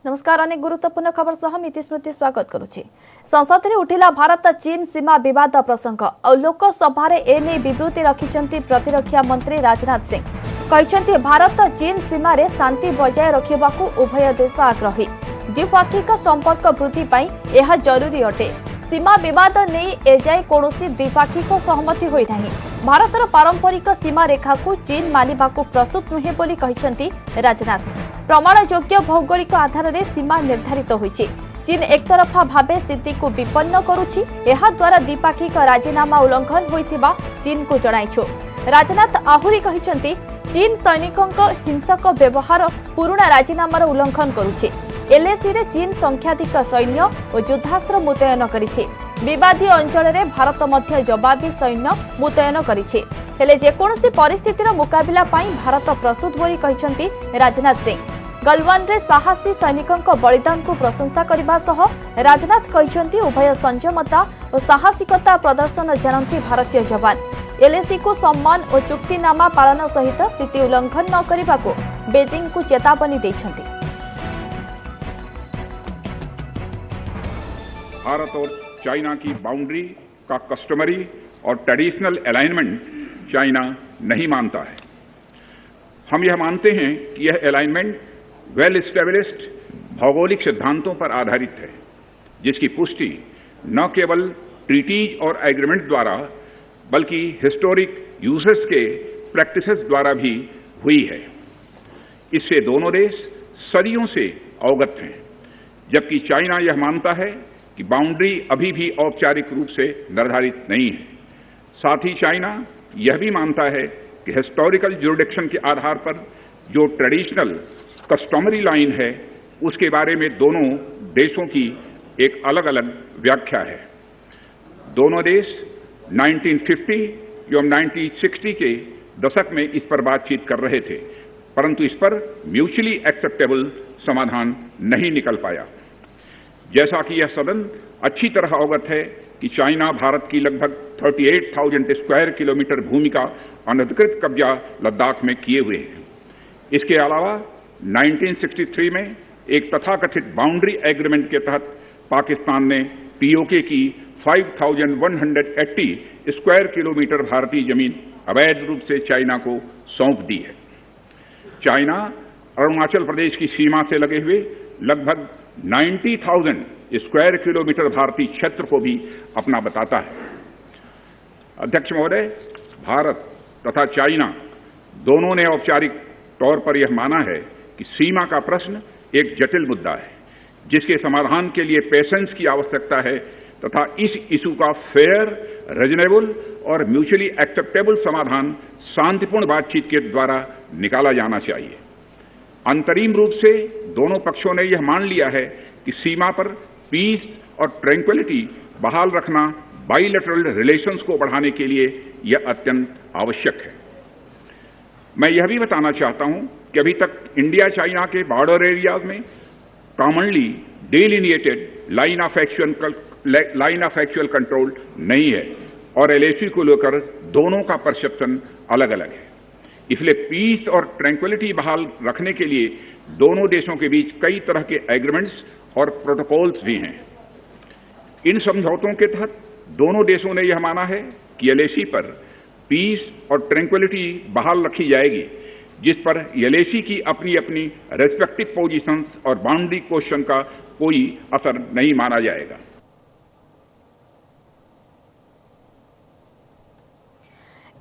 नमस्कार। अनेक गुरुत्वपूर्ण खबर सह मिति स्मृति स्वागत करुछि। संसद में उठिला भारत चीन सीमा विवाद प्रसंग और लोकसभा एने विवृत्ति रखिछंती प्रतिरक्षा मंत्री राजनाथ सिंह। कहिछंती भारत चीन सीमा रे शांति बजाय रखिबाकू उभय देश आग्रही। द्विपाक्षिक संपर्क वृद्धि पई यह जरूरी अटे। सीमा विवाद नहीं एजाए कौनसी द्विपाक्षिक सहमति होई नाही। भारतर पारंपरिक सीमा रेखा को चीन मानिबाकू प्रस्तुत नुहे बोली कहिछंती राजनाथ। प्रमाण योग्य भौगोलिक आधार में सीमा निर्धारित होईछि। चीन एकतरफा भावे स्थिति को विपन्न करुछि। एहा द्वारा द्विपाक्षिक राजीनामा उल्लंघन होइथिबा चीन को जणाइछु। राजनाथ आहुरी कहिछंती चीन सैनिकों हिंसक व्यवहार पुराना राजीनामार उल्लंघन करुछि। एलएसी रे चीन संख्याधिक सैन्य और युद्धास्त्र मुतयन करिछि। विवादी अंचल में भारत मध्य जवाबी सैन्य मुतयन करिछि। हेले जेकोनसी परिस्थितिर मुकाबिला पाई भारत प्रस्तुत बोली कहिछंती राजनाथ सिंह। गलवान रे साहसी सैनिकों बलिदान को प्रशंसा करने सह राजनाथ कहिछंती उभय संयमता और साहसिकता प्रदर्शन जानती भारतीय जवान। एलएसी को सम्मान और चुक्तिनामा पालन सहित स्थिति उल्लंघन न करने को बेजिंग को चेतावनी दैछंती। भारत और चाइना की बाउंड्री का कस्टमरी और ट्रेडिशनल अलाइनमेंट चाइना नहीं मानता है। हम यह मानते हैं कि यह अलाइनमेंट वेल एस्टेब्लिश्ड भौगोलिक सिद्धांतों पर आधारित है, जिसकी पुष्टि न केवल ट्रीटीज और एग्रीमेंट द्वारा बल्कि हिस्टोरिक यूजेस के प्रैक्टिसेस द्वारा भी हुई है। इससे दोनों देश सदियों से अवगत हैं, जबकि चाइना यह मानता है कि बाउंड्री अभी भी औपचारिक रूप से निर्धारित नहीं है। साथ ही चाइना यह भी मानता है कि हिस्टोरिकल ज्यूरिडिक्शन के आधार पर जो ट्रेडिशनल कस्टमरी लाइन है, उसके बारे में दोनों देशों की एक अलग अलग व्याख्या है। दोनों देश 1950 एवं 1960 के दशक में इस पर बातचीत कर रहे थे, परंतु इस पर म्यूचुअली एक्सेप्टेबल समाधान नहीं निकल पाया। जैसा कि यह सदन अच्छी तरह अवगत है कि चाइना भारत की लगभग 38,000 स्क्वायर किलोमीटर भूमि का अनधिकृत कब्जा लद्दाख में किए हुए है। इसके अलावा 1963 में एक तथाकथित बाउंड्री एग्रीमेंट के तहत पाकिस्तान ने पीओके की 5,180 स्क्वायर किलोमीटर भारतीय जमीन अवैध रूप से चाइना को सौंप दी है। चाइना अरुणाचल प्रदेश की सीमा से लगे हुए लगभग 90,000 स्क्वायर किलोमीटर भारतीय क्षेत्र को भी अपना बताता है। अध्यक्ष महोदय, भारत तथा चाइना दोनों ने औपचारिक तौर पर यह माना है कि सीमा का प्रश्न एक जटिल मुद्दा है, जिसके समाधान के लिए पेशेंस की आवश्यकता है तथा इस इशू का फेयर, रीजनेबल और म्यूचुअली एक्सेप्टेबल समाधान शांतिपूर्ण बातचीत के द्वारा निकाला जाना चाहिए। अंतरिम रूप से दोनों पक्षों ने यह मान लिया है कि सीमा पर पीस और ट्रैंक्विलिटी बहाल रखना बाइलेटरल रिलेशंस को बढ़ाने के लिए यह अत्यंत आवश्यक है। मैं यह भी बताना चाहता हूं कि अभी तक इंडिया चाइना के बॉर्डर एरियाज में commonly delineated line of actual control नहीं है और एलएसी को लेकर दोनों का परसेप्शन अलग अलग है। इसलिए पीस और ट्रैंक्विलिटी बहाल रखने के लिए दोनों देशों के बीच कई तरह के एग्रीमेंट्स और प्रोटोकॉल्स भी हैं। इन समझौतों के तहत दोनों देशों ने यह माना है कि एलएसी पर पीस और ट्रैंक्विलिटी बहाल रखी जाएगी, जिस पर एलएसी की अपनी अपनी रेस्पेक्टिव पोजीशंस और बाउंड्री क्वेश्चन का कोई असर नहीं माना जाएगा।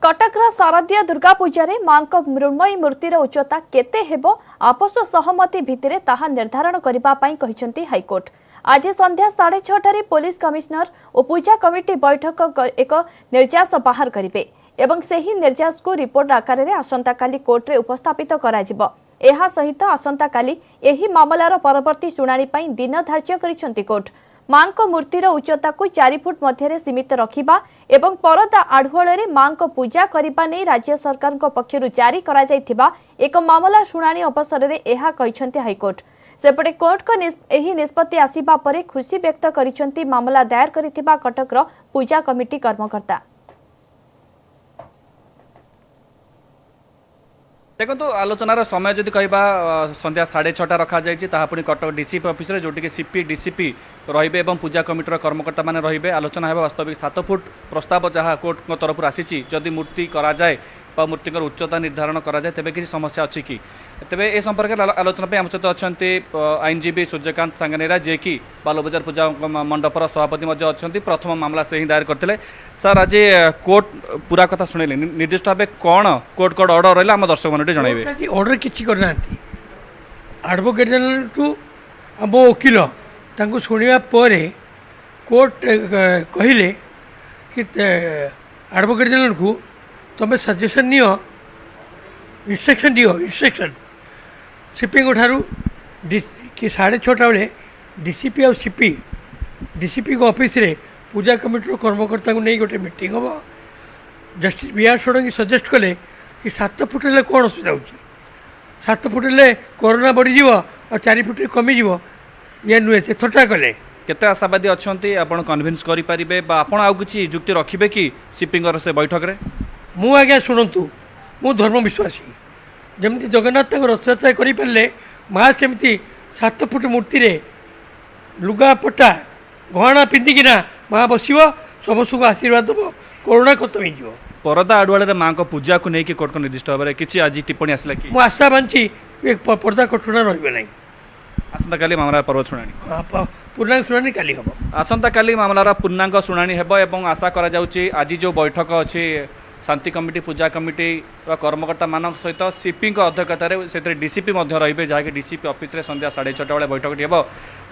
कटकर शारदीय दुर्गा पूजा मां मृण्मयी मूर्तिर उच्चता केते हेबो आपस सहमति भित्तिरे ताहा निर्धारण करिबा पई कहिसंती हाईकोर्ट। आज संध्या 6:30 पुलिस कमिश्नर और पूजा कमिटी बैठक एक निर्देश बाहर करिवे एवं सेही निर्देश को रिपोर्ट आकार में आसंता काली कोर्ट रे उपस्थापित कराजिबो। एहा सहित आसंता काली एही मामलार परवर्ती शुणाणी पई दिन धार्य करिसंती कोर्ट। मां को मूर्तिर उच्चता को 4 फुट मध्य सीमित रखिबा एवं परदा आढ़ुआल मां को पूजा करने नहीं राज्य सरकार पक्षर जारी करा जायथिबा एक मामला शुणाणी अवसर में यह कहिसंती हाईकोर्ट। सेपटे कोर्ट को एही निष्पत्ति आसिबा परे खुशी व्यक्त करिसंती मामला दायर करिथिबा कटकर पूजा कमिटी कर्मकर्ता। देखो तो आलोचनार समय जदि कहबा संध्या 6:30 रखा जाइए पुणी कटक डीसीपी ऑफिस रे जोटी सीपी डीसीपी रहिबे एवं पूजा कमिटर कर्मकर्ता माने रहिबे आलोचना हेबा वास्तविक 7 फुट प्रस्ताव जहाँ कोर्ट तरफ आसी जदि मूर्ति करा जाए बा मूर्ति उच्चता निर्धारण करा जाए तेबे किसी समस्या अच्छी कि तेबे ए संपर्क आलोचना आम सहित अच्छा आईनजीवी सूर्यकांत सांगनेरा जे कि बालबजार पूजा मंडपर सभापति अच्छा प्रथम मामला से ही दायर करते सर आज कोर्ट पूरा कथा शुणिले निर्दिष्ट भाव कौन कोर्ट कोड ऑर्डर रहा आम दर्शक मान जनइबे ऑर्डर किसी करना एडवोकेट जनरल टू आम वकिल शुणा पर कोर्ट कहले कि एडवोकेट जनरल को तुम सजेसन नियो इंस्ट्रक्शन दियो इंस्ट्रक्शन सीपी ठारू कि 6:30 बेले डीसीपी और सीपी डीसीपी को ऑफिस रे पूजा कमिटी कर्मकर्ता को नहीं गोटे मीटिंग हम जस्टिस बी.आर. षडंगी सजेस्ट कले कि 7 फुट हेल्ले कौन असुविधा हो 7 फुट हेल्ले कोरोना बढ़ीज और 4 फुट कमिज ये नुहे से थटा कले केते आशावादी अच्छी आप कन्भिन्स करेंगे आपण आउ किसी युक्ति रखिए कि सीपी से बैठक रे मु आज्ञा शुणु मु धर्म विश्वासी जमी जगन्नाथ रथयात्रा करें माँ सेमती 7 फुट मूर्ति रे लुगा पटा गहना पिंधिकिना माँ बस समस्त को आशीर्वाद दब कोरोना खत्म हो परदा आडुआल माँ को पूजा को लेकिन कोर्ट को निर्दिष्ट भाव में किसी आज टिप्पणी आसला कि मु आशा बांची पर्दा कटुना रही आसंता काली मामला पर्व शुणाणी पूर्णांग शुणाणी काली हम आसंता काली मामलार पूर्णांग शुणाणी हेब एवं आशा करा जाउची आज जो बैठक अच्छी शांति कमिटी पूजा कमिटी कर्मकर्ता मान सहित सीपी अध्यक्षतार से डीसीपी रे जहाँकि डीसीपी ऑफिस रे संध्या 6:30 बेले बैठक हो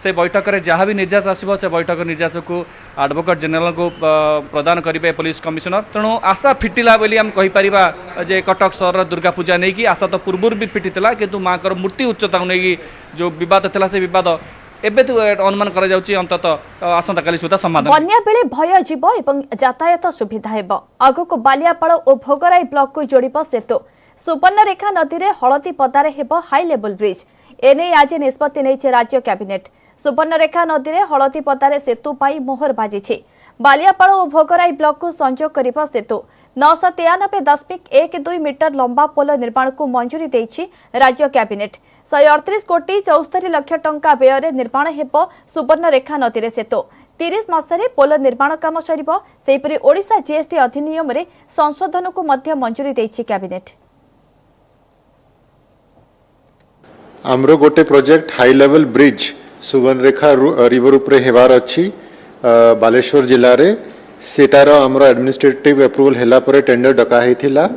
से बैठक में जहाँ भी निर्देश आसो से बैठक निर्देश को एडवोकेट जनरल को प्रदान करेंगे पुलिस कमिशनर तेणु आशा फिटिला बोली आम कहीपर जे कटक सहर दुर्गा पूजा नहीं कि आशा तो पूर्व भी फिटिला किंतु माँ को मूर्ति उच्चता को लेकिन जो बद था से बद एबे तो अनुमान करा जाउची अंततः आसंता काली सुधा समाधान बन्या बेले भय जीव एवं यातायात सुविधा हेबो आगको बालियापाड़ और भोगराई ब्लॉक को जोड़िब सेतु सुवर्णरेखा नदी रे हळदी पदारे हेबो हाई लेवल ब्रिज एने आज निष्पत्ति नैचे राज्य कैबिनेट सुवर्णरेखा नदी रे हळदी पदारे सेतु पाई मोहर बाजिछि बालियापाड़ और भोगराई ब्लॉक को संजोग करिबा सेतु 993.12 मीटर लंबा पोल निर्माण को मंजूरी देछि राज्य कैबिनेट 138 कोटी 74 लाख टंका व्यय निर्माण हेबो सुवर्णरेखा नदी रे सेतु 30 मासरे पोल निर्माण काम सरिबो सेहिपरि ओडिशा जीएसटी अधिनियम रे संशोधन को मध्य मंजूरी देछि कैबिनेट आमरो गोटे project high level bridge Subarnarekha river उपरे हेबार अछि बालेश्वर जिल्ला रे सेटार आमरो एडमिनिस्ट्रेटिव अप्रूवल हैला परे टेंडर डका हेथिला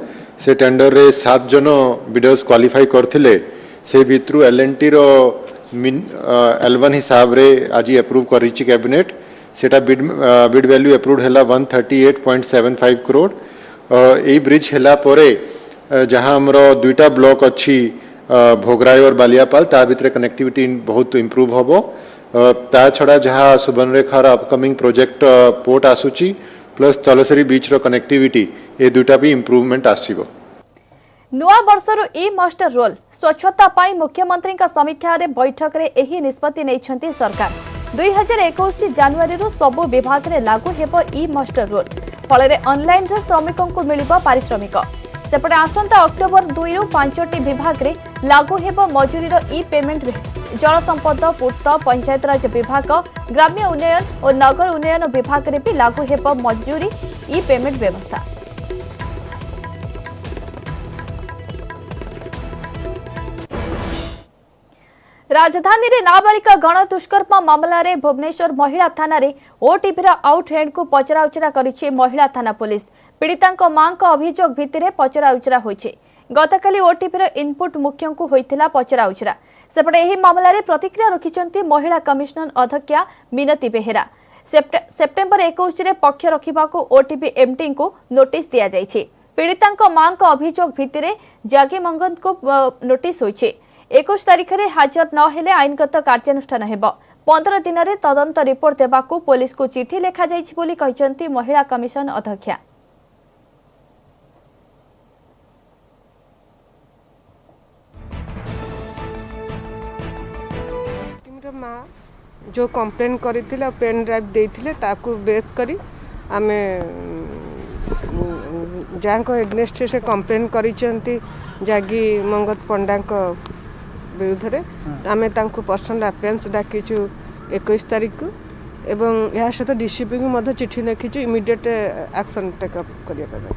से टेंडर रे 7 जन बिडर्स क्वालिफाई करथिले से भितरु एलएनटी रो L1 हिसाब रे आज अप्रूव करिछि कैबिनेट सेटा बिड वैल्यू अप्रूव्ड हैला 138.75 करोड़ ए ब्रिज हैला परे जहां हमरो दुईटा ब्लॉक अछि भोगराई और बालियापाल ता भितरे कनेक्टिविटी बहुत इंप्रूव होबो ता छड़ा जहाँ सुवर्णरेखार अपकमिंग प्रोजेक्ट पोर्ट आसुची प्लस तलसरी बीच रो कनेक्टिविटी ए दुटा भी इम्प्रूवमेंट आसीबो नुआ वर्षर ई मास्टर रोल स्वच्छता पाई मुख्यमंत्री का समीक्षा रे बैठक रे एही निष्पत्ति नैछंती सरकार 2021 जनवरी रु सबु विभाग रे लागू हेबो ई मास्टर रोल फल रे ऑनलाइन रे श्रमिकों को मिलिबो पारिश्रमिक सेपटे आसंता अक्टोबर 2 रु 5टी विभाग रे लागू हेबो मजूरी रो ई पेमेंट जल संपद पूर्त पंचायतराज विभाग ग्राम्य उन्नयन और नगर उन्नयन विभाग रे भी लागू हेबो मजूरी ई पेमेंट व्यवस्था राजधानी रे नाबालिका गण दुष्कर्म मामला रे भुवनेश्वर महिला थाना रे ओटीपी रा आउट हैंड को पचराउचरा करिछि महिला थाना पुलिस पीड़ितांको मां को अभियोग भित्तिरे पचराउचरा होइछि गतकाली ओटीपी रा इनपुट मुख्य को होइथिला पचराउचरा सेपटे एही मामला रे प्रतिक्रिया रखिचंती महिला कमिशनर अध्यक्षा मिनती बेहेरा सेप्टेम्बर 21 रे पक्ष रखिबा को ओटीपी एमटी को नोटिस दिया जाइछि पीड़ितांको मां को अभियोग भित्तिरे जागी मंगन को नोटिस होइछि 21 तारिख रे हाजर न हेले आईनगत कार्यानुष्ठान हेबो 15 दिन रे तदंत रिपोर्ट देबाकू पुलिस को चिठी लेखा जाइछि बोली कहिसंती महिला कमिशन अध्यक्षा माँ जो कंप्लेन करथिले पेन ड्राइव देथिले ताकू बेस करी आमे ଯାହାଙ୍କ ଏଗନେଷ୍ଟ ସେ କମ୍ପ୍ଲେନ୍ କରିଛନ୍ତି ଜାଗି ମଙ୍ଗତ ପଣ୍ଡାଙ୍କ ବିରୁଦ୍ଧରେ ଆମେ ତାଙ୍କୁ ପର୍ସନାଲ ଆଫେନ୍ସ ଡାକିଛୁ 21 ତାରିଖକୁ ଏବଂ ଏହା ସହିତ ଡିସିପିକୁ ମଧ୍ୟ ଚିଠି ଲେଖିଛୁ ଇମିଡ଼ିଏଟ୍ ଆକ୍ସନ୍ ଟେକ୍ଅପ୍ କରିବା ପାଇଁ।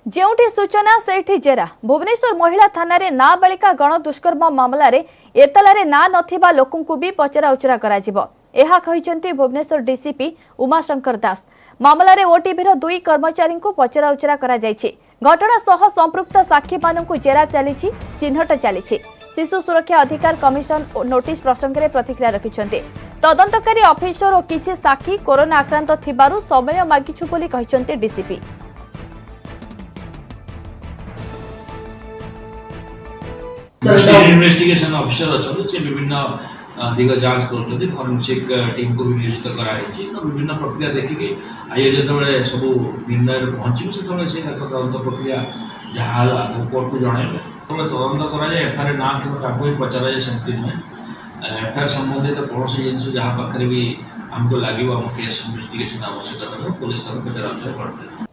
ଯେଉଁଠି ସୂଚନା ସେଇଠି ଜେରା। ଭୁବନେଶ୍ୱର ମହିଳା ଥାନାରେ ନାବାଳିକା ଗଣଦୁଷ୍କର୍ମ ମାମଲାରେ ଏତଲାରେ ନା ନଥିବା ଲୋକଙ୍କୁ ବି ପଚରାଉଚରା କରାଯିବ, ଏହା କହିଛନ୍ତି ଭୁବନେଶ୍ୱର ଡିସିପି ଉମାଶଙ୍କର ଦାସ। ମାମଲାରେ ଓଟିଭିର 2 କର୍ମଚାରୀଙ୍କୁ ପଚରାଉଚରା କରାଯାଇଛି। ଘଟଣା ସହ ସମ୍ପୃକ୍ତ ସାକ୍ଷୀମାନଙ୍କୁ ଜେରା ଚାଲିଛି, ଚିହ୍ନଟ ଚାଲିଛି। ଶିଶୁ ସୁରକ୍ଷା ଅଧିକାର କମିଶନ ନୋଟିସ୍ ପ୍ରସଙ୍ଗରେ ପ୍ରତିକ୍ରିୟା ରଖିଛନ୍ତି। ତଦନ୍ତକାରୀ ଅଫିସର ଓ କିଛି ସାକ୍ଷୀ କରୋନା ଆକ୍ରାନ୍ତ ଥିବାରୁ ସମୟ ମାଗିଛୁ ବୋଲି କହିଛନ୍ତି ଡିସିପି। इन्वेस्टिगेशन ऑफिसर अच्छा से विभिन्न दिग जांच कर फॉरेंसिक टीम को भी नियोजित कराई तो विभिन्न प्रक्रिया देखिए आइए जो सब निर्णय पहुँचे से तदंत प्रक्रिया जहाँ कोर्ट को जनइबे तदंत कराए एफआईआर ना थी ही पचार जाए सेमती नुहे एफआईआर संबंधित कौन जिन जहाँ पाखे भी आमको लगे आम केस इन्वेस्टिगेशन आवश्यकता पुलिस पचराउचरा करते।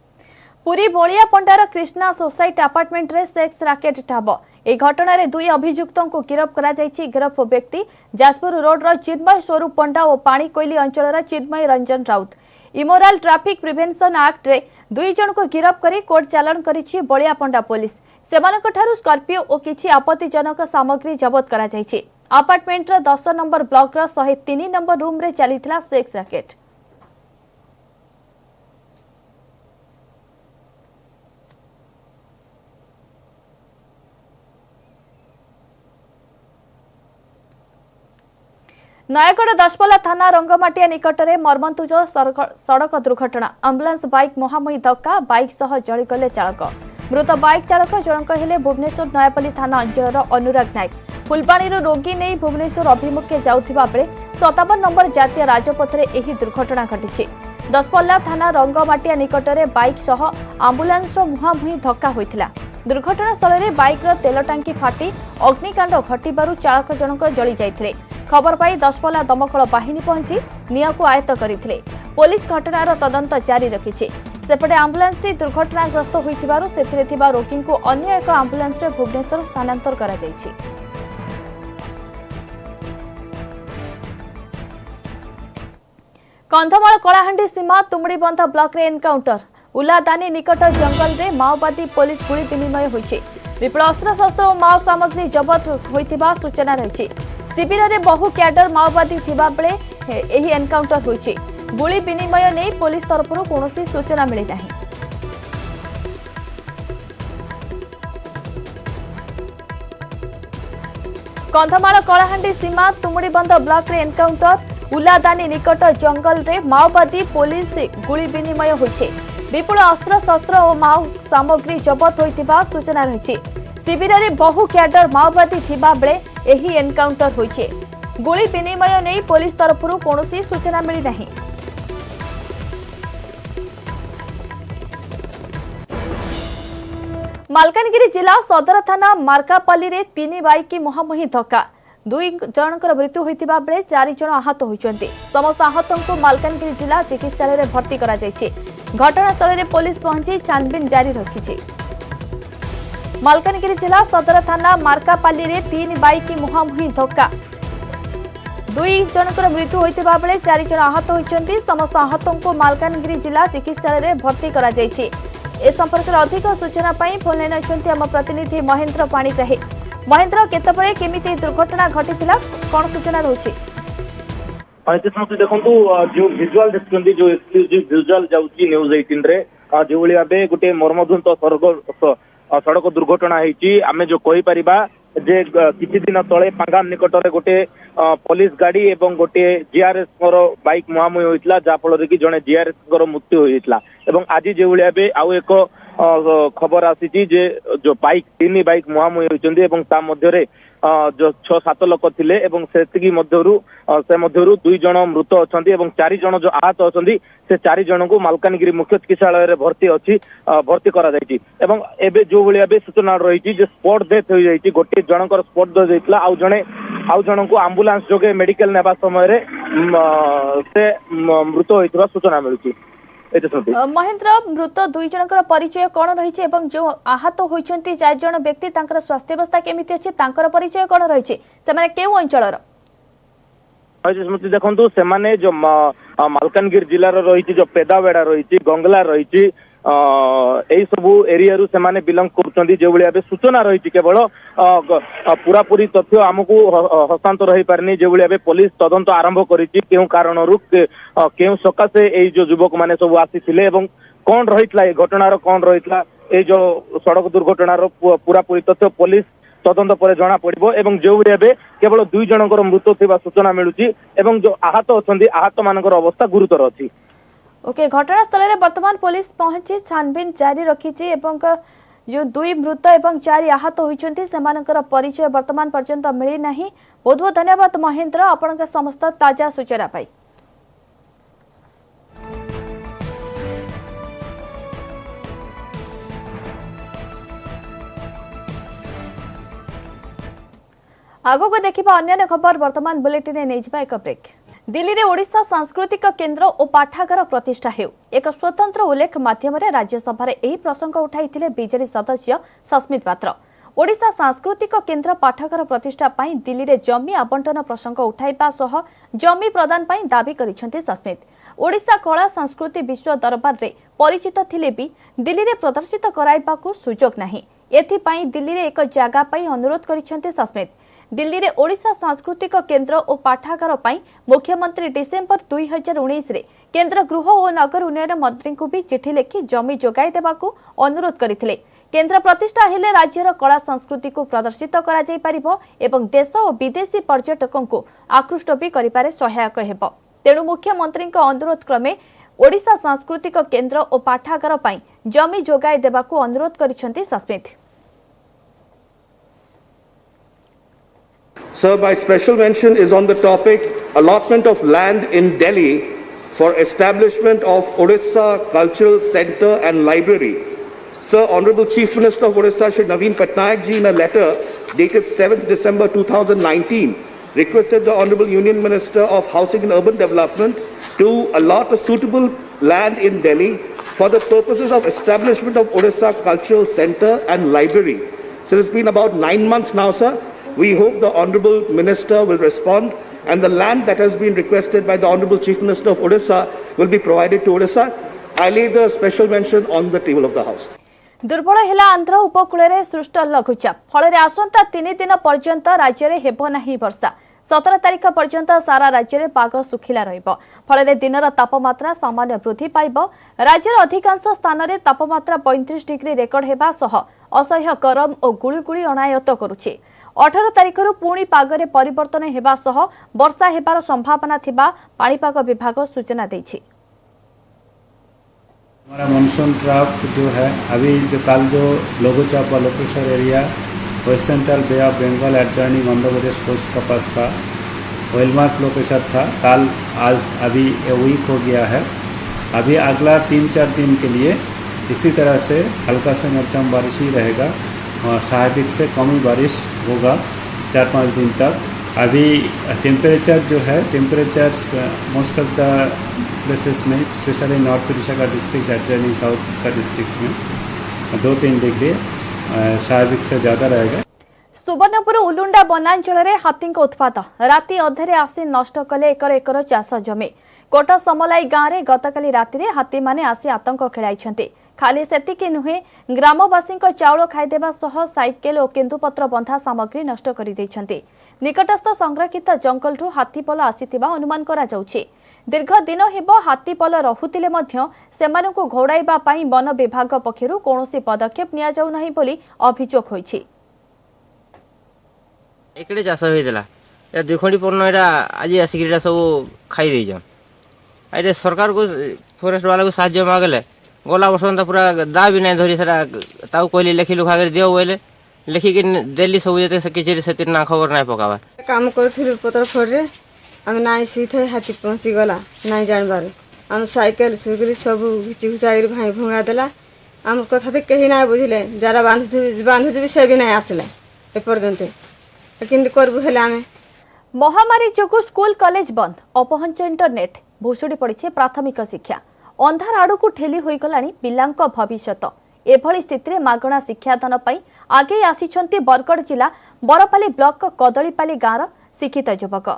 पुरी बलियापंडार कृष्णा सोसाइट अपार्टमेंट रे सेक्स राकेट ठाब। ए घटना रे 2 अभियुक्तों को गिरफ करा जायछि। गिरफ व्यक्ति जाजपुर रोड रो चिन्मय स्वरूप पंडा और पानी कोइली अंचल Chinmay Ranjan Raut. Immoral traffic prevention act रे 2 जन को गिरफ करी कोर्ट चालान करिछि बलियापंडा पुलिस। सेमानक ठारू स्कॉर्पियो और किछि आपत्तिजनक सामग्री जबत करा जायछि। अपार्टमेंट रो 10 नंबर ब्लॉक रो 103 नंबर रूम रे चलीथिला सेक्स राकेट। नयगढ़ दशपल्ला थाना रंगमाटिया निकट में मर्मन्तुज सड़क दुर्घटना। आम्बुलांस बाइक मुहांमुही धक्का, बाइक सह जलिगले चालक। मृत बाइक चालक जनक हेले भुवनेश्वर नयापल्ली थाना अंचल अनुराग नायक। फुलबाणी रोगी नहीं भुवनेश्वर अभिमुखे जाउथिबा बेले 57 नंबर जातीय राजपथ में यह दुर्घटना घटी। दशपल्ला थाना रंगमाटिया निकट में बाइक सह आम्बुलांस मुहांमुही धक्का होइथिला। दुर्घटना स्थल में बाइक तेल टांकी फाटी अग्निकांड घटू चालक जनक जली जाइथिले। खबर पाई दशपल्ला दमकल बाहिनी पहुंची निया को आयत्त करथिले। पुलिस घटनार तदंत जारी रखिछि। सेपटे आम्बुलांस दुर्घटनाग्रस्त होइथिबारु सेथिरे थिबा रोगी को अन्य एक आम्बुलांस भुवनेश्वर स्थानांतर करा जाइछि। कंधमाल कलाहांडी सीमा तुमड़ीबंध ब्लॉक रे एनकाउंटर। उलादानी निकट जंगल रे माओवादी पुलिस गुली विनिमय होइछि। विपुल अस्त्रशस्त्र और माओ सामग्री जबत होइथिबा सूचना रहिछि। शिविर में बहु क्याडर माओवादी थिबा बेले एही एनकाउंटर होइछि। गुली विनिमय नहीं पुलिस तरफ कौनसी सूचना मिली नहीं। कंधमाल कलाहांडी सीमा तुमड़ीबंध ब्लॉक रे एनकाउंटर। उलादानी निकट जंगल रे माओवादी पुलिस गुली विनिमय होइछि। विपुल अस्त्रशस्त्र और माओ सामग्री जबत होइथिबा सूचना रहिछि। शिविर में बहु क्याडर माओवादी थिबा बेले एही एनकाउंटर होइछि। गुली विनिमय नहीं पुलिस तरफ कौनसी सूचना मिली नहीं। मालकानगिरी जिला सदर थाना मार्कापल्ली रे 3 बाइक की मुहांमुही धक्का। 2 जनकर मृत्यु होइतिबा बेले 4 जन आहत होइचंती। समस्त आहतों को मालकानगिरी जिला चिकित्सालय रे भर्ती करा जायछि। घटनास्थल रे पुलिस पहुंची छानबीन जारी रखिछि। मालकानगिरी जिला सदर थाना मार्कापल्ली रे 3 बाइक की मुहांमुही धक्का। 2 जनकर मृत्यु होइतिबा बेले 4 जन आहत होइचंती। समस्त आहतों को मालकानगिरी जिला चिकित्सालय रे भर्ती करा जायछि। ए संपर्क में अधिक सूचना पाई फोन लाइन अच्छी आम प्रतिनिधि महेंद्र पाणिग्राही। महेंद्र केतबेले केमिति दुर्घटना घटिथिला कोन सूचना रहउछि? देखो जो भिजुआल देखते जो एक्सक्लूसिव भिजुआल जाऊँगी न्यूज 18 रे जो भाव गोटे मर्मधुंत सड़क दुर्घटना होती आम जो कही पारिबा जे किछि दिन तले पांगाम निकट में गोटे पुलिस गाड़ी एवं गोटे जीआरएस बाइक मुहांमुही होता जहाँफल कि जड़े जीआरएस मृत्यु होता आज जो भाव आउ एक खबर आसी जे जो बाइक 3 बाइक मुहांमुही होती जो 6-7 लोक थिले एवं से मध्यरु 2 जन मृत अच्छा 4 जन जो आहत अच्छा से 4 जन को मालकानगिरी मुख्य चिकित्सालय रे भर्ती करा जायछि। एवं एबे जो भाव सूचना रही स्पॉट डेथ हो जायछि। गोटे जनकर स्पॉट डेथ होइतला आउ जन को आम्बुलांस जोगे मेडिकल नेबा समय रे से मृत होइतबा सूचना मिलुछि। एते स्मृति महेंद्र मृत दुई जनकर परिचय कौन रही एवं जो आहत होती 4 जन व्यक्ति तांकर स्वास्थ्य अवस्था केमिति अछि तांकर परिचय कौन रही से केउ अंचलर स्मृति देखो से माने जो मालकानगिरी जिलार रही जो पेदावेड़ा रही गंगला रही यही सबू एरिया से माने बिलंग करुछंती जे भली भाबे सूचना रही केवल पूरा पूरी तथ्य आमको हस्तांतर हो पारनी जे भली भाबे पुलिस तदंत आरंभ करिछि केउ कारणरू केउ सकाशे एई जो युवक माने सब आसीथिले एवं कौन रहितला ए घटनार कौन रहितला ए जो सड़क दुर्घटनार पूरा पूरी तथ्य पुलिस तदंत पर जना पड़िबो एवं जो भली भाबे केवल 2 जनकर मृत्यु थिबा सूचना मिलुछि एवं जो आहत अछंती आहत मानकर अवस्था गुरुतर अछि। ओके घटनास्थल में वर्तमान पुलिस पहुंची छानबीन जारी रखी जो 2 मृत एवं 4 आहत होती परिचय वर्तमान पर्यंत मिली नहीं। बहुत बहुत धन्यवाद महेंद्र आपण समस्त ताजा सूचना पाई। आगो को देखिबा अन्य खबर वर्तमान बुलेटिन ने नहीं एक ब्रेक। दिल्ली रे ओडिशा सांस्कृतिक केन्द्र और पाठागार प्रतिष्ठा हेउ एक स्वतंत्र उल्लेख माध्यम राज्यसभा एही प्रसंग उठाइथिले बीजेडी सदस्य सस्मित पात्र। ओडिशा सांस्कृतिक केन्द्र पाठागार प्रतिष्ठा पाई दिल्ली रे जमी आवंटन प्रसंग उठाइबा सह जमी प्रदान पाई दाबी करिसेंति सस्मित। ओडिशा कला संस्कृति विश्व दरबार रे परिचित थिले भी दिल्ली रे प्रदर्शित कराइबाकू सुजोग नाही। एथि पाई दिल्ली रे एक जागा पाई अनुरोध करिसेंति सस्मित। दिल्ली रे ओडिशा सांस्कृतिक केन्द्र और पाठागार पाई मुख्यमंत्री डिसेम्बर 2019 रे केन्द्र गृह और नगर उन्नयन मंत्री को भी चिठी लिखि जमी जोगाई देबाकू अनुरोध करथिले। केन्द्र प्रतिष्ठा हेले राज्यर कला संस्कृति को प्रदर्शित करा जाई परिबो एवं देश और विदेशी पर्यटकों को आकृष्ट भी करिपारे सहायक हेबो। तेणु मुख्यमंत्री अनुरोध क्रमे ओडिशा सांस्कृतिक केन्द्र और पाठागार पाई जमी जोगाई देबाकू अनुरोध करिसेंति Sasmit. Sir, my special mention is on the topic allotment of land in Delhi for establishment of Odisha Cultural Centre and Library. Sir, Honorable Chief Minister of Odisha, Shri Naveen Patnaik ji, in a letter dated 7th December 2019, requested the Honorable Union Minister of Housing and Urban Development to allot a suitable land in Delhi for the purposes of establishment of Odisha Cultural Centre and Library. So it's been about 9 months now, sir. We hope the Honourable Minister will respond and the land that has been requested by the Honourable Chief Minister of Odisha will be provided to Odisha. I lay the special mention on the table of the House. दुर्बल हेला आंध्र उपकूल में सृष्ट लघुचाप फल आसंता 3 दिन पर्यंत राज्य में हेब नहीं वर्षा। 17 तारिख पर्यंत सारा राज्य में पाग सुखिला रहिबो फल दिनर तापमात्रा सामान्य वृद्धि पाइब। राज्यर अधिकांश स्थान में तापमात्रा 35 डिग्री रेकर्ड हेबा सह असह्य गरम और गुळुगुळी अनायत करुछि। 18 तारिखରୁ पुणी पागरे परिवर्तन हेबा सह वर्षा हेबार संभावना थिबा पाणीपाग विभाग सूचना दैछि। हमारा मानसून ट्रफ जो है अभी जो कल जो लघुचाप low pressure area west central bay of Bengal adjoining Andhra Pradesh coast का पास था वेलमार्क लो प्रेशर था कल आज अभी वीक हो गया है। अभी अगला 3-4 दिन के लिए इसी तरह से हल्का से मध्यम बारिश ही रहेगा। स्वाभाविक से कम ही बारिश होगा 4-5 दिन तक। अभी टेम्परेचर जो है temperatures most of the places में स्पेशली नॉर्थ ओडिशा का डिस्ट्रिक्ट एडजॉइनिंग साउथ का डिस्ट्रिक्ट में 2-3 डिग्री स्वाभाविक से ज़्यादा रहेगा। सुवर्णपुर उलुंडा वनांचल में हाथी उत्पात राति अधेरे आसी नष्ट कले एकर एकर चाष जमी। कोट समलाई गाँव में गतकाली राति हाथी माने आसी आतंक खेलाई। खाली सेतिकी नुहे ग्रामवासी चाउल खाईदेवा सह साइकेल और केन्दुपत्र बंधा सामग्री नष्ट कर निकटस्थ संरक्षित जंगलू हाथीपल आसीथिबा अनुमान करा जाउछि। दीर्घ दिन हेब हाथीपल रहुतिले मध्य सेमानकु घोड़ाइबा पई वन विभाग पक्षरु कोनोसी पदक्षेप निया जाउ नाही बोली अभियोग होइछि। एकड़े चाष होइदेला ए दुखंडी पूर्ण एटा आज आसिक सब खाई देजन। आइरे सरकार को फॉरेस्ट वाला को साहाय्य मागले गला वर्ष पूरा दा भी नहीं धरी सेटा ताऊ कहली लेखि लुखा कर दियो बोले लेखिक देली सब जते किछि से ना खबर नहीं पकावा काम करथिलु पतर फोरे हम नाई सीथे हाथी पहुंची गला नाई जानबार हम साइकिल सुगरी सब घिची घुचाई भाई भंगा देला हम कथा ते कहीं ना बुझिले जरा बांधु से भी नहीं आसले ए पर्यंत किंतु करबु हेला हमें महामारी जोगु स्कूल कॉलेज बंद अपहंच इंटरनेट भुसुड़ी पड़ी प्राथमिक शिक्षा अंधार आड़क ठेली होईगलाणी पिलांक भविष्यत। एभली स्थिति में मागणा शिक्षादान पाई आगे आसिछंती बरगड़ जिला बरपाली ब्लॉक कदलीपाली गाँव शिक्षित युवक।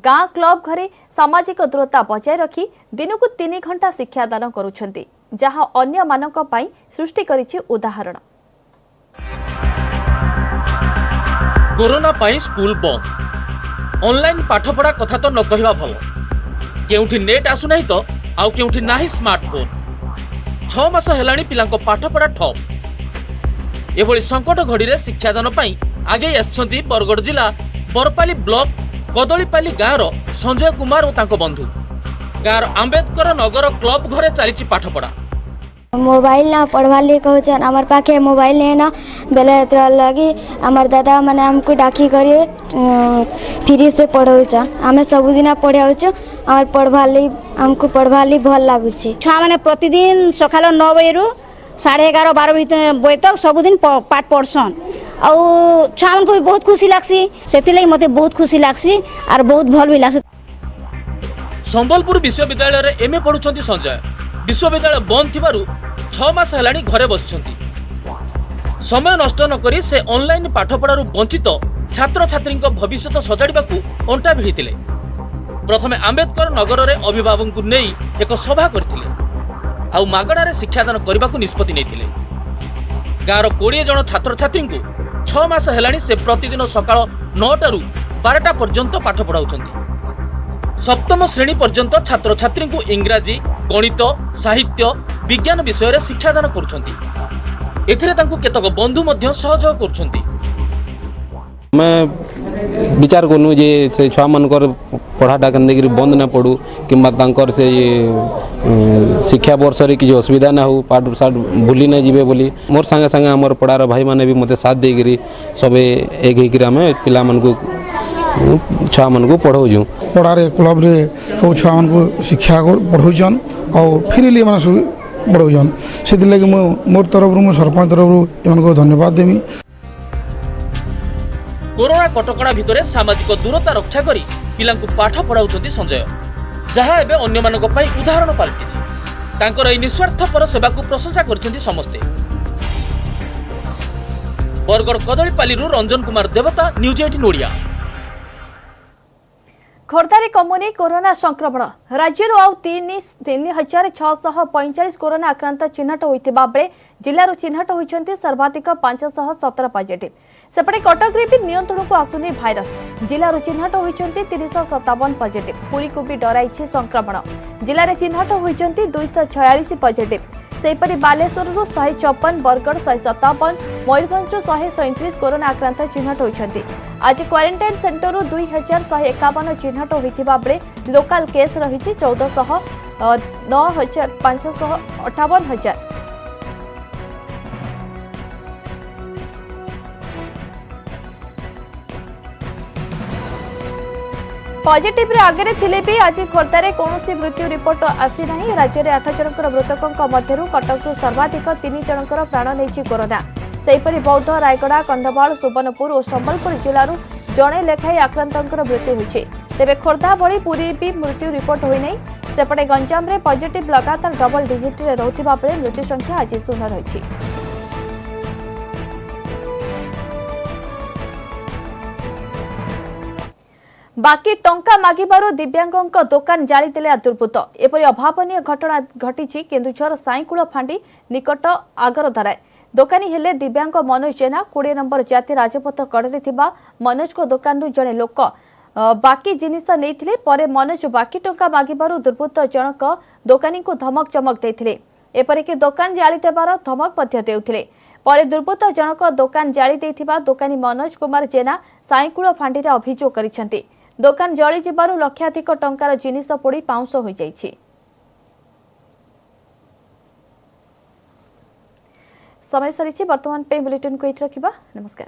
गाँ क्लब घरे सामाजिक दूरता बजाय रखी दिन को 3 घंटा शिक्षादान करुछंती, जहां अन्य मानक पाई सृष्टि करिछि उदाहरण। कोरोना पाई स्कूल बंद, ऑनलाइन पाठपढ़ा कथा तो न कहवा भल। केउठी नेट आसुनाही तो आउ केउठी नाही स्मार्टफोन। 6 मास हेलाणी पिलांको पाठपढ़ा ठप। एभली संकट घड़ी रे शिक्षादान पाई आगे आछंती बरगड़ जिला बरपाली ब्लॉक कदलीपाली गाँव संजय कुमार और तांको बंधु। गाँव आंबेडकर नगर क्लब घरे चली पाठपढ़ा। मोबाइल ना पढ़वा लिए कहन आमार पाखे मोबाइल नहीं ना बेले लगी आमार दादा मैंने हमको डाकी करिए फ्री से पढ़ाऊन। आम सबुदिन पढ़ाऊ आमार पढ़वाली हमको पढ़वाली भल लगुच। छुआ मैंने प्रतिदिन सकाल 9 बजे 11:30-12 बजे तक सबुदिन पाठ पढ़सन। आउ छुआ मन को भी बहुत खुशी लगसी, से मते बहुत खुशी लगसी और बहुत भल भी लगसी। संबलपुर विश्वविद्यालय रे एमए पढ़ुछंती संजय। विश्वविद्यालय बंद थिबारु 6 मास हेलाणी घरे बसिछंती। समय नष्ट न करी से ऑनलाइन पाठपढ़ारु वंचित छात्र छात्री भविष्य सजाड़ाकू अंटा भिड़िथिले। प्रथमे आंबेडकर नगर रे अभिभावक को नहीं एक सभा करथिले आउ मागणारे शिक्षादान करबाकू निष्पत्ति नैथिले। गाँवर 20 जन छात्र छात्री को 6 मास हेलाणी से प्रतिदिन सकाळ 9टारू 12टा पर्यंत पाठ पढ़ाउछंती। सप्तम श्रेणी पर्यंत छात्र छात्री को इंग्राजी, गणित, साहित्य, विज्ञान विषय रे शिक्षादान करुछंती। एथिरे तांकू केतक बंधु मध्य सहयोग करुछंती। मैं विचार करूँ जे से छुआ मनकर पढ़ाटा के बंद ना पड़ू कि से शिक्षा वर्ष रे किसी असुविधा ना हो, पाठ साठ भूली ना जीवे बोली मोर संगे संगे आमर पढ़ार भाई माने भी मते साथ देकरी सबे एक होकर आम पिला मन को छुआ मन को पढ़ाऊँ। पढ़ारे क्लब रे सब छुआ मन को शिक्षा पढ़ाऊन और फ्रीली मैंने सब पढ़ाऊन। से लगे मोर तरफ मो सरपंच तरफ एम धन्यवाद देमी। कोरोना कटकणा भितरे सामाजिक दूरता रक्षा करी पिलांकु पाठ पढ़ाउछंती संजय, जहाँ एबे अन्य मानक पई उदाहरण पालटिछि। तांकर एई निस्वार्थपर सेवाकु प्रशंसा करछंती समस्ते। बरगड़ कदलीपालीरु रंजन कुमार देवता, न्यूज 18 ओडिया। खोर्धारे कमुनी कोरोना संक्रमण। राज्य आउ 3645 कोरोना आक्रांत चिन्हट होइतिबा बेले जिल्लार चिन्हट होइछंती सर्वाधिक 517 पॉजिटिव। सेपटे कटक रे भी नियंत्रण को आसुनी भाइरस। जिल्लार चिन्हट होइछंती 357 पॉजिटिव। पुरी को भी डराइछि संक्रमण। जिल्लार चिन्हट होइछंती 246 पॉजिटिव। सेपरि बालेश्वर 154, बरगड़ 157, मयूरभंज 137 कोरोना आक्रांत चिन्हट होइछंती। आज क्वारंटाइन सेंटर 2151 चिन्हट होइतिबा बेले लोकल केस रहिछि 1400, 9558,000। पॉजिटिव रे आगे थिले भी आज खोर्धारे कौनसी मृत्यु रिपोर्ट आसी नहीं। राज्य में 8 जनकर मृतकों मध्य कटक सर्वाधिक 3 जनकर प्राण नहीं कोरोना। सेहीपरि बौद्ध, रायगड़ा, कंधमाल, सुवर्णपुर और संबलपुर जिलूर जड़े लेखाई आक्रांतर मृत्यु होइछि। तेबे खोर्धा भली पुरी भी मृत्यु रिपोर्ट होई नहीं। सेपटे गंजाम रे पॉजिटिव लगातार डबल डिजिट रे रहउथिबा बेले मृत्यु संख्या आज 0 रहिछि। बाकी टंका मागिबारो दिव्यांगों दुकान जाली देले दुर्बृत्त। एपरि अभावनीय घटना घटिछि केन्दुझर साईकुल फांडी निकट आगरधाराय। दोकानी हेले दिव्यांग मनोज जेना। 20 नंबर जाति राजपथ कड़े थिबा मनोज को दुकान जड़े लोक बाकी जिनिस नैथिले। परे मनोज बाकी टंका मागिबारो दुर्बृत्त जनक दोकानी को धमक चमक देथिले। एपरिक दोकान जाली देबार धमक मध्य देउथिले। परे दुर्बृत्त जनक दोकान जाली देथिबा दोकानी मनोज कुमार जेना साईकुल फांडी रे अभियोग करिसेंती। दोकान जली जिबारु लक्षाधिक टंकार जिनिस पोड़ी पाउंस हो जाइछि। समय सरीछि। वर्तमान पे बुलेटिन को एट रखिबा। नमस्कार।